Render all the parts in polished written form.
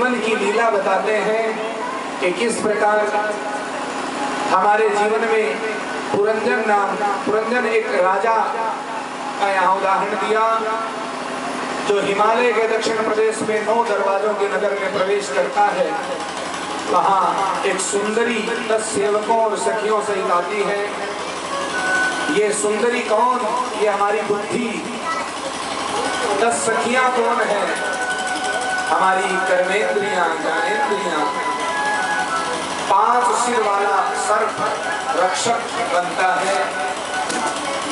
जीवन की लीला बताते हैं कि किस प्रकार हमारे जीवन में पुरंजन एक राजा का यहाँ उदाहरण दिया, जो हिमालय के दक्षिण प्रदेश में 9 दरवाजों के नगर में प्रवेश करता है। वहाँ एक सुंदरी 10 सेवकों और सखियों सहित आती है। ये सुंदरी कौन? ये हमारी बुद्धि। 10 सखियां कौन है? हमारी कर्मेंद्रियां, ज्ञानेंद्रियां। 5 सिर वाला सर्प रक्षक बनता है।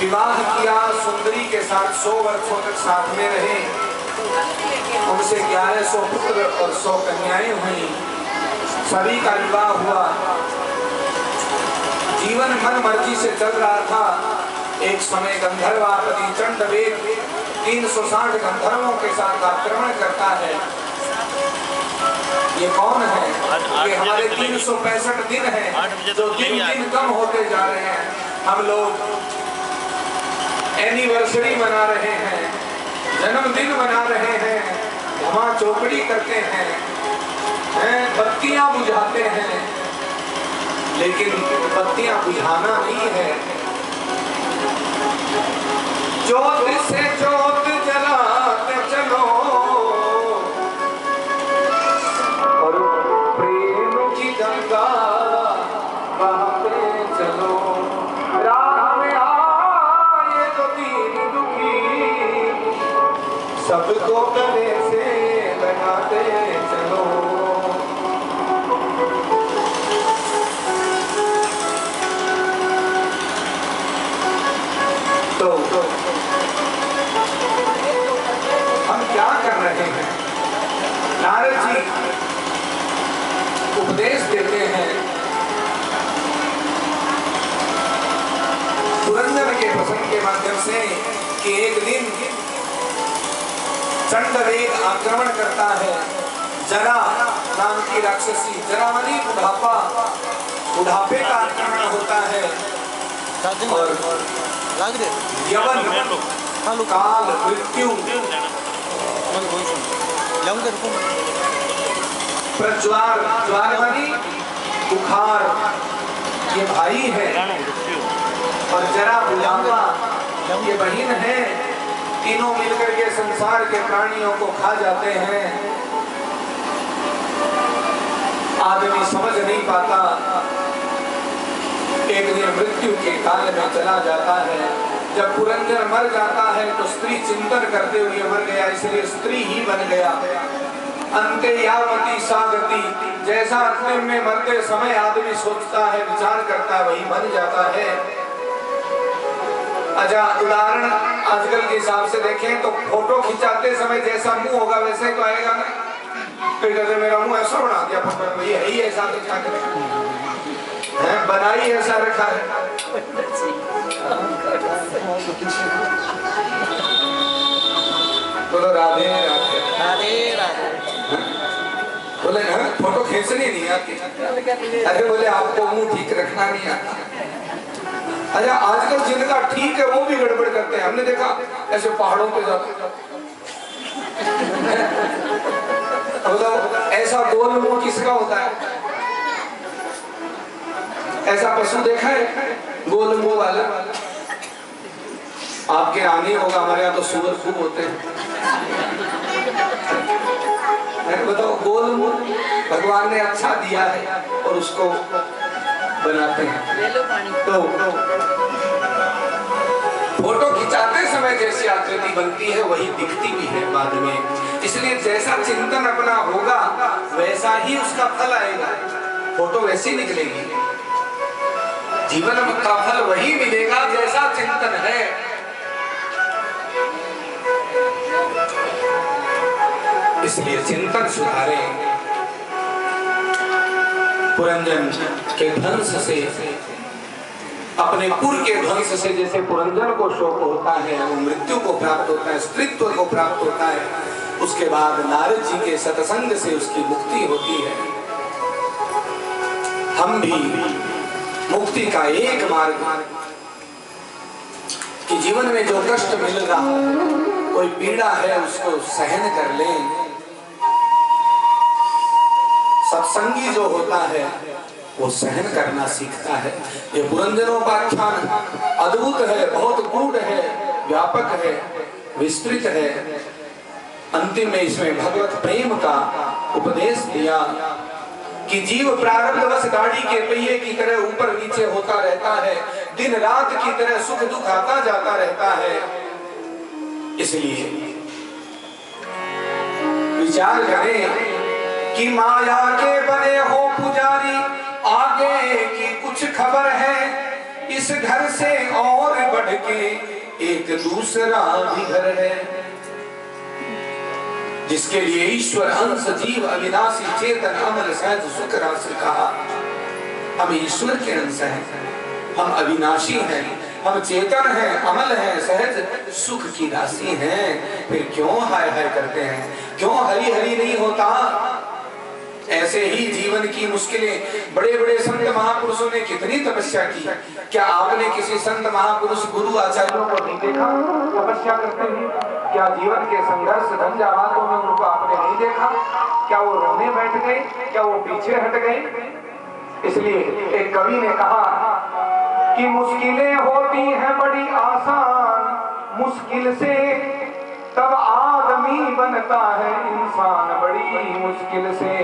विवाह किया, सुंदरी के साथ 100 वर्षों तक साथ में रहे। उनसे 1100 पुत्र और 100 कन्याएं हुई। सभी का विवाह हुआ। जीवन मन मर्जी से चल रहा था। एक समय गंधर्वापति चंडवेग 360 गंधर्वों के साथ आक्रमण करता है। ये कौन है? ये हमारे 365 दिन हैं जो दिन दिन कम होते जा रहे हैं। हम लोग एनिवर्सरी मना रहे हैं, जन्मदिन मना रहे हैं, धमा चौकड़ी करते हैं, बत्तियां बुझाते हैं, लेकिन बत्तियां बुझाना नहीं है। ज्योत से ज्योत जलाते चलो और प्रेम की गंगा बहाते चलो। राह में आए तो दीन दुखी, सबको गले से लगाते चलो। हम क्या कर रहे हैं? नारद जी उपदेश देते हैं पुरंदर के प्रसंग के माध्यम से कि एक दिन चंडवेग आक्रमण करता है। जरा नाम की राक्षसी, जरा मानी बुढ़ापा, बुढ़ापे का आक्रमण होता है। और यवन, काल, मृत्यु, प्रज्वार, ज्वार मानी बुखार, ये भाई है। और जरा बुढ़ापा, ये बहन है। तीनों मिलकर के संसार के प्राणियों को खा जाते हैं। आदमी समझ नहीं पाता। एक दिन मृत्यु के काल में चला जाता है। जब पुरंदर मर जाता है तो स्त्री चिंतन करते हुए मर गया, इसलिए स्त्री ही बन गया। अंते यावती सागति, जैसा अंतिम में मरते समय आदमी सोचता है, विचार करता है, वही बन जाता है। अच्छा, उदाहरण आजकल के हिसाब से देखें तो फोटो खिंचाते समय जैसा मुंह होगा वैसे तो आएगा ना। फिर कहते मेरा मुंह ऐसा बना दिया फोटो में, यही ऐसा तो क्या करें, बनाई ऐसा रखा है। बोलो राधे राधे राधे राधे। बोले फोटो खींचनी नहीं आती। अरे बोले आपको मुंह ठीक रखना नहीं आता। अच्छा, आजकल जिनका ठीक है वो भी गड़बड़ करते हैं। हमने देखा ऐसे पहाड़ों पे जाते, ऐसा गोल मुंह किसका होता है? ऐसा पशु देखा है गोल मुंह वाला? आपके यहाँ नहीं होगा, हमारे यहाँ तो सुअर खूब होते हैं। बताओ, गोल मुंह भगवान ने अच्छा दिया है और उसको बनाते हैं। तो फोटो खिंचाते समय जैसी आकृति बनती है वही दिखती भी है बाद में। इसलिए जैसा चिंतन अपना होगा वैसा ही उसका फल आएगा। फोटो वैसी निकलेगी। जीवन का फल वही मिलेगा जैसा चिंतन है। इसलिए चिंतन सुधारें। पुरंजन के ध्वंस से, अपने पुर के ध्वंस से जैसे पुरंजन को शोक होता है, वो मृत्यु को प्राप्त होता है, स्त्रीत्व को प्राप्त होता है, उसके बाद नारद जी के सत्संग से उसकी मुक्ति होती है। हम भी मुक्ति का एक मार्ग कि जीवन में जो कष्ट मिल रहा है, कोई पीड़ा है, उसको सहन कर लें। सत्संगी जो होता है वो सहन करना सीखता है। ये पुरंजनोपाख्यान अद्भुत है, बहुत गूढ़ है, व्यापक है, विस्तृत है। अंतिम में इसमें भगवत प्रेम का उपदेश दिया कि जीव प्रारब्धवश गाड़ी के पहिए की तरह ऊपर नीचे होता रहता है, दिन रात की तरह सुख दुख आता जाता रहता है। इसलिए विचार करें कि माया के बने हो पुजारी, आगे की कुछ खबर है, इस घर से और बढ़ के एक दूसरा भी घर है। जिसके लिए ईश्वर अंश जीव अविनाशी चेतन अमर सहज सुख राशि कहा। हम ईश्वर के अंश हैं, हम अविनाशी हैं, हम चेतन हैं, अमल हैं, सहज सुख की राशि हैं। फिर क्यों हाय हाय करते हैं, क्यों हरी हरी नहीं होता? ऐसे ही जीवन की मुश्किलें बड़े बड़े संत महापुरुषों ने कितनी तपस्या की। क्या आपने किसी संत महापुरुष गुरु आचार्यों को नहीं देखा तपस्या करते हुए? क्या जीवन के संघर्ष झंझावातों में उनको आपने नहीं देखा? क्या वो रोने बैठ गए? क्या वो पीछे हट गए? इसलिए एक कवि ने कहा कि मुश्किलें होती हैं बड़ी आसान, मुश्किल से तब आदमी बनता है इंसान बड़ी मुश्किल से।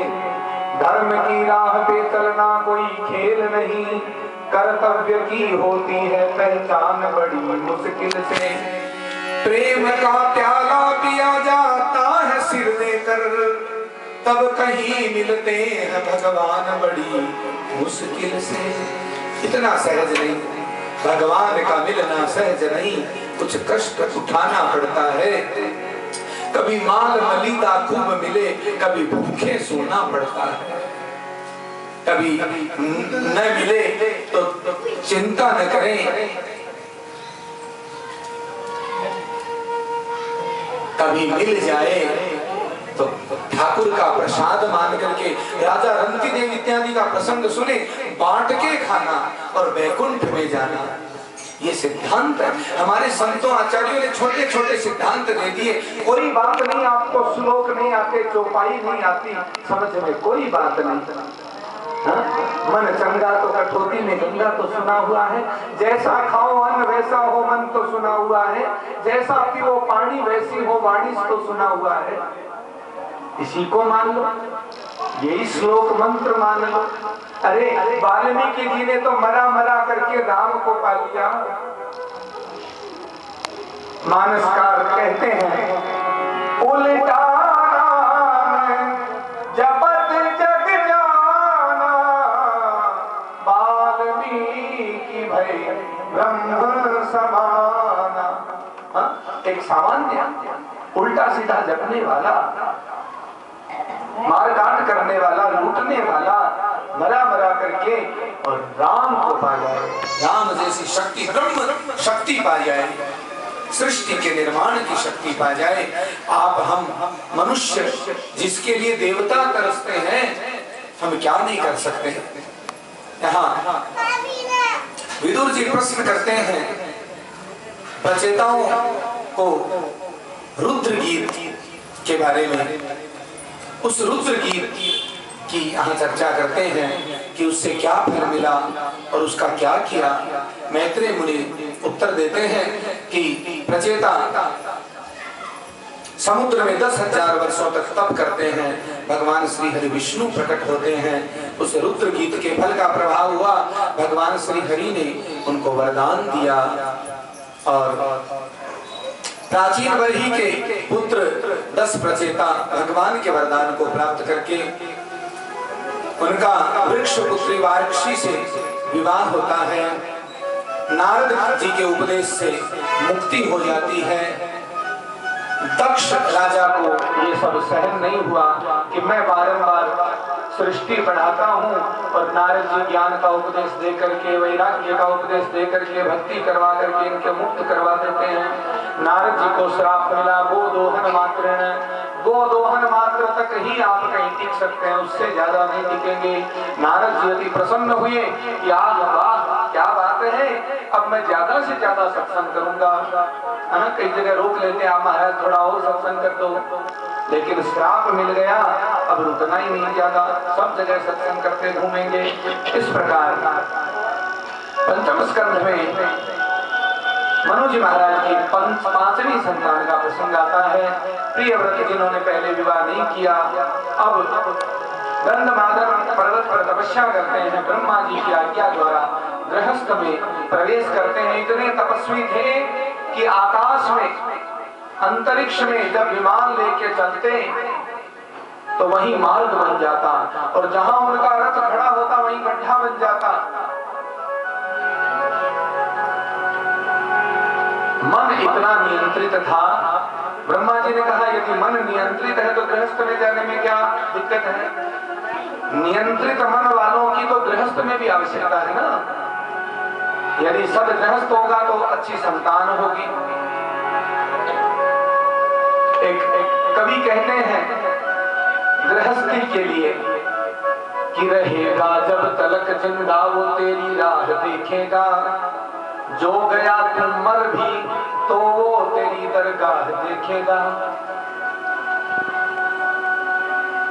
धर्म की राह पे चलना कोई खेल नहीं, कर्तव्य की होती है पहचान बड़ी मुश्किल से। प्रेम का प्याला पिया जाता है सिर देकर, तब कहीं मिलते हैं भगवान बड़ी मुश्किल से। इतना सहज नहीं, भगवान का मिलना सहज नहीं, कुछ कष्ट उठाना पड़ता है। कभी माल मलिदा खूब मिले, कभी भूखे सोना पड़ता है। कभी न मिले तो चिंता न करें, कभी मिल जाए तो ठाकुर का प्रसाद मान करके राजा रंती देव इत्यादि का प्रसंग सुने, बांट के खाना और वैकुंठ में जाना। ये सिद्धांत है। हमारे संतों आचार्यों ने छोटे छोटे सिद्धांत दे दिए। कोई बात नहीं, आपको श्लोक नहीं आते, चौपाई नहीं आती, समझ में कोई बात नहीं। मन चंगा तो कठौती में गंगा तो सुना हुआ है। जैसा खाओ अन्न वैसा हो मन तो सुना हुआ है। जैसा पियो पानी वैसी हो वाणी तो सुना हुआ है। इसी को मान लो, यही श्लोक मंत्र मान लो। अरे वाल्मीकि जी ने तो मरा मरा करके राम को पा लिया। मानसकार कहते हैं उल्टा राम जपत जग जाना, वाल्मीकि भई ब्रह्म समाना। एक सामान्य उल्टा सीधा जपने वाला, मारकाट करने वाला, लूटने वाला मरा मरा करके और राम को पा जाए, राम जैसी शक्ति, ब्रह्म शक्ति पा जाए, सृष्टि के निर्माण की शक्ति पा जाए। आप हम मनुष्य जिसके लिए देवता तरसते हैं, हम क्या नहीं कर सकते? यहाँ विदुर जी प्रश्न करते हैं प्रचेताओं को रुद्र गीत के बारे में। उस रुद्र गीत की यहाँ चर्चा करते हैं कि उससे क्या फल मिला और उसका क्या किया। मैत्रेय मुनि उत्तर देते हैं कि प्रचेता समुद्र में 10,000 वर्षों तक तप करते हैं, भगवान श्री हरि विष्णु प्रकट होते हैं। उस रुद्र गीत के फल का प्रभाव हुआ, भगवान श्री हरि ने उनको वरदान दिया और प्राचीन वर्ही के पुत्र 10 प्रचेता भगवान के वरदान को प्राप्त करके उनका वृक्ष पुत्री वार्क्षी से विवाह होता है। नारद जी के उपदेश से मुक्ति हो जाती है। दक्ष राजा को ये सब सहन नहीं हुआ कि मैं बारंबार सृष्टि बढ़ाता हूँ और नारद जी ज्ञान का उपदेश दे करके, वैराग्य का उपदेश दे करके, भक्ति करवा करके इनके मुक्त करवा देते हैं। नारद जी को श्राप मिला गोदोहन मात्रेण, गोदोहन मात्र तक ही आप कहीं टिक सकते हैं, उससे ज्यादा नहीं टिकेंगे। नारद जी अति प्रसन्न हुए कि वाह क्या बात है, अब मैं ज्यादा से ज्यादा सत्संग करूंगा। कई जगह रोक लेते हैं, आप महाराज थोड़ा और सत्संग कर दो, लेकिन श्राप मिल गया, अब रुकना ही नहीं ज्यादा, सब जगह सत्संग करते घूमेंगे। इस प्रकार पंचम स्कंध में मनु जी महाराज की पांचवी संतान का प्रसंग आता है। प्रियव्रत जिन्होंने पहले विवाह नहीं किया, अब गंधमादन पर्वत पर तपस्या करते हैं, ब्रह्मा जी की आज्ञा द्वारा गृहस्थ में प्रवेश करते हैं। इतने तपस्वी थे कि आकाश में, अंतरिक्ष में जब विमान लेके चलते तो वहीं मार्ग बन जाता, और जहां उनका रथ खड़ा होता वहीं गड्ढा बन जाता। मन इतना नियंत्रित था। ब्रह्मा जी ने कहा यदि मन नियंत्रित है तो गृहस्थ में जाने में क्या दिक्कत है? नियंत्रित मन वालों की तो गृहस्थ में भी आवश्यकता है ना। यदि सब गृहस्थ होगा तो अच्छी संतान होगी। एक कवि कहते हैं गृहस्थी के लिए कि रहेगा जब तलक जिंदा वो तेरी राह देखेगा, जो गया तुम मर भी तो वो तेरी दरगाह देखेगा।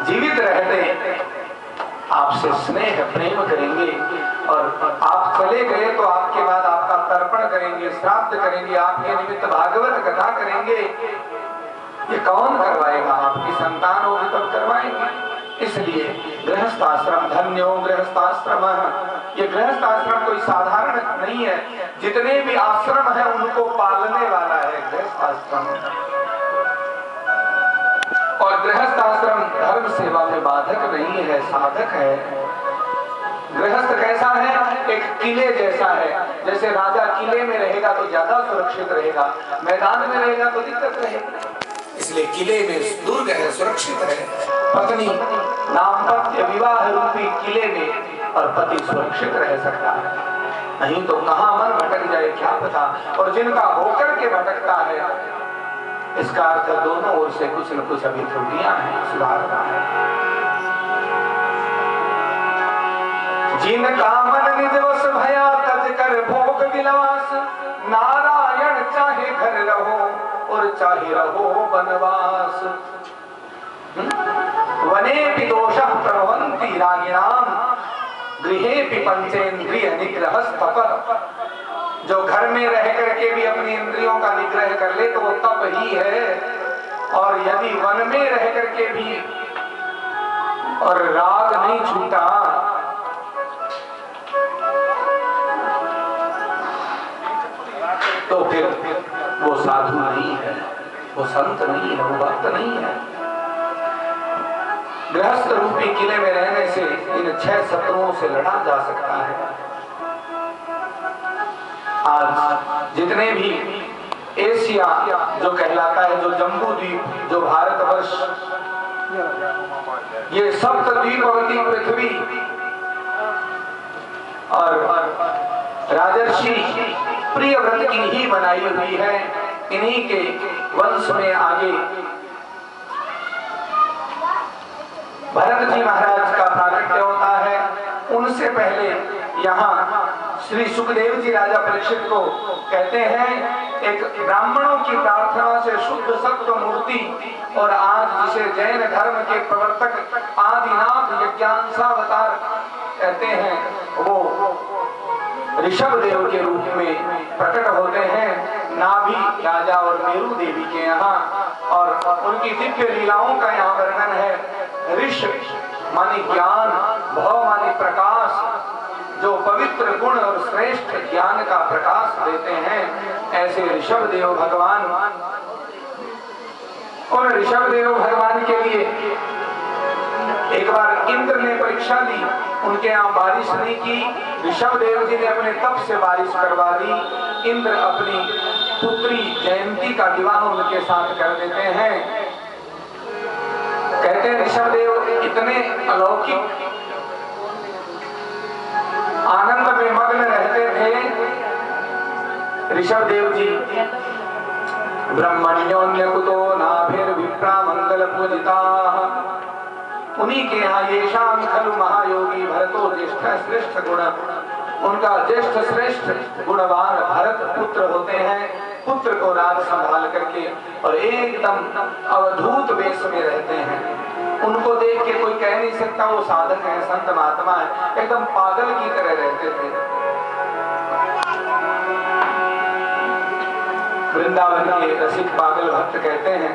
जीवित रहते आपसे स्नेह प्रेम करेंगे, और आप चले गए तो आपके बाद आपका तर्पण करेंगे, श्राद्ध करेंगे, आपके निमित्त भागवत कथा करेंगे। ये कौन करवाएगा? आपकी संतान होगी तब करवाएंगे। इसलिए गृहस्थाश्रम धन्यो गृहस्थाश्रम, ये गृहस्थाश्रम कोई साधारण नहीं है। जितने भी आश्रम है उनको पालने वाला है गृहस्थाश्रम। और गृहस्थाश्रम धर्म सेवा में बाधक नहीं है, साधक है। गृहस्थ कैसा है? एक किले जैसा है। जैसे राजा किले में रहेगा तो ज्यादा सुरक्षित रहेगा, मैदान में रहेगा तो दिक्कत रहेगी। इसलिए किले में दुर्ग है, सुरक्षित है। पत्नी दाम्पत्य विवाह रूपी किले में और पति सुरक्षित रह सकता है, नहीं तो कहां मन भटक जाए क्या पता। और जिनका होकर के भटकता है, इसका अर्थ दोनों ओर से कुछ न कुछ अभी त्रुटियां हैं, सुधारना है। जिनका मन निज वश भया तज कर भोग विलास, नारायण चाहे घर रहो और चाहे रहो बनवास। वनेपि दोषः प्रभवन्ति रागिणाम, गृहेपि पंचेन्द्रिय निग्रहस्तप। जो घर में रह करके भी अपनी इंद्रियों का निग्रह कर ले तो वो तप ही है। और यदि वन में रह करके भी और राग नहीं छूटा तो फिर वो साधु नहीं है, वो संत नहीं है, वो भक्त नहीं है। गृहस्थ रूपी किले में रहने से इन 6 शत्रुओं से लड़ा जा सकता है। आज जितने भी एशिया जो कहलाता है, जो जम्बू द्वीप, जो भारतवर्ष, ये सप्तद्वीपवती पृथ्वी और राजर्षि प्रियव्रत की ही बनाई हुई है। इन्हीं के वंश में आगे भरत जी महाराज का प्राकट्य होता है। उनसे पहले यहाँ श्री सुखदेव जी राजा परीक्षित को कहते हैं, एक ब्राह्मणों की प्रार्थना से शुद्ध सत्व मूर्ति और आज जिसे जैन धर्म के प्रवर्तक आदिनाथ यज्ञांसावतार कहते हैं, वो ऋषभ देव के रूप में प्रकट होते हैं नाभि राजा और मेरू देवी के यहाँ। और उनकी दिव्य लीलाओं का यहाँ वर्णन है। ऋष माने ज्ञान, भव माने प्रकाश, जो पवित्र गुण और श्रेष्ठ ज्ञान का प्रकाश देते हैं, ऐसे ऋषभ देव भगवान। और ऋषभ देव भगवान के लिए एक बार इंद्र ने परीक्षा ली, उनके यहाँ बारिश नहीं की। ऋषभ देव जी ने अपने तप से बारिश करवा दी। इंद्र अपनी पुत्री जयंती का विवाह उनके साथ कर देते हैं। कहते हैं ऋषभ देव इतने अलौकिक आनंद में मग्न रहते थे। ऋषभ देव जी ब्रह्मण्योन्य कुतो नाभिर्विप्रा मंगल पूजिता, उन्हीं के यहाँ ये शाम खलु महायोगी भरतो ज्येष्ठ श्रेष्ठ गुण, उनका ज्येष्ठ श्रेष्ठ गुणवान भरत पुत्र होते हैं। पुत्र को राज संभाल करके और एकदम अवधूत वेश में रहते हैं। उनको देख के कोई कह नहीं सकता वो साधक है, संत महात्मा है, एकदम पागल की तरह रहते थे। वृंदावन के रसिक पागल भक्त कहते हैं,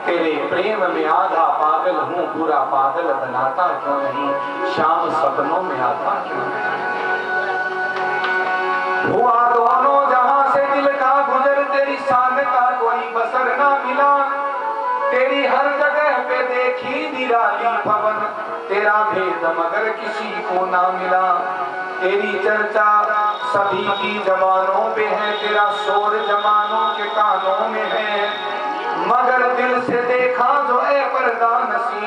तेरे प्रेम में आधा पागल हूँ, पूरा पागल बनाता क्यों नहीं, शाम सपनों में आता क्यों नहीं। हुआ दोनों जहां से दिल का गुजर, तेरी शान का कोई बसर ना मिला। तेरी हर जगह पे देखी निराली भवन, तेरा भेद मगर किसी को ना मिला। तेरी चर्चा सभी की जबानों पे है, तेरा शोर जमानों के कानों में है, मगर दिल से देखा जो ए पर्दा नसी,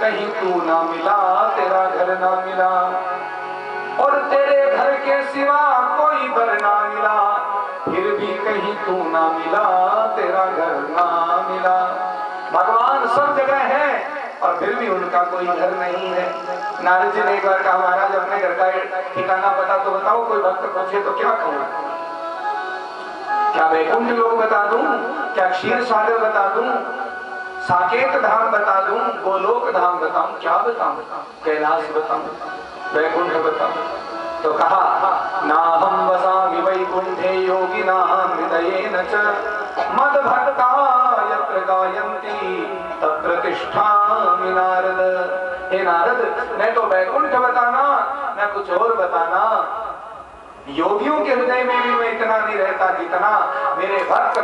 कहीं तू ना मिला, तेरा घर ना मिला। और तेरे घर के सिवा कोई घर ना मिला, फिर भी कहीं तू ना मिला, तेरा घर ना मिला। भगवान सब जगह है और फिर भी उनका कोई घर नहीं है। नारद जी ने एक बार कहा, महाराज अपने घर का ठिकाना पता तो बताओ, कोई भक्त पूछे तो क्या कहूँ, क्या वैकुंठ लोक बता दूं, क्या क्षीर सागर बता दूं, साकेत धाम बता दूं, गोलोक धाम बताऊं, क्या बताऊं, कैलाश बताऊं, वैकुंठ बताऊं। तो कहा, ना हम वसामि वैकुंठे योगिनां हृदयेन च, मद भक्ता यत्र गायन्ति तत्र तिष्ठामि नारद। हे नारद, मैं तो वैकुंठ बताना, मैं कुछ और बताना। योगियों के हृदय में भी मैं इतना नहीं रहता जितना मेरे भक्त